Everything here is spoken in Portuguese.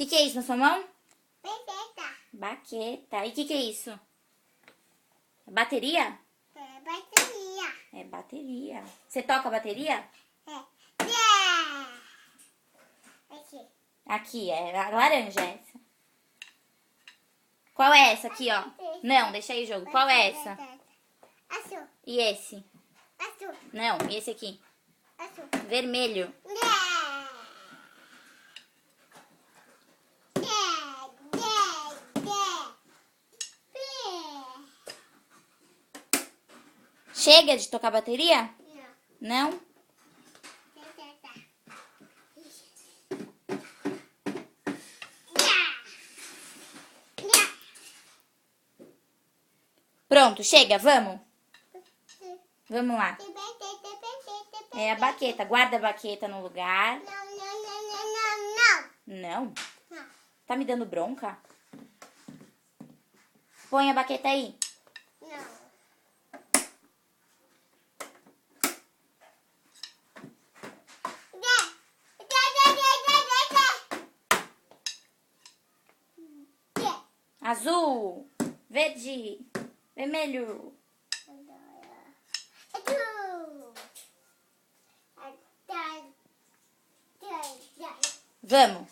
que é isso na sua mão? Baqueta. Baqueta. E o que é isso? Bateria? É bateria. É bateria. Você toca bateria? É. Aqui. Aqui, é a laranja essa. Qual é essa aqui, ó? Não, deixa aí o jogo. Qual é essa? Azul. E esse? Azul. Não, e esse aqui? Azul. Vermelho. Chega de tocar bateria? Não. Não? Pronto, chega, vamos? Vamos lá. É a baqueta. Guarda a baqueta no lugar. Não? Tá me dando bronca? Põe a baqueta aí. Azul, verde, vermelho. Vamos.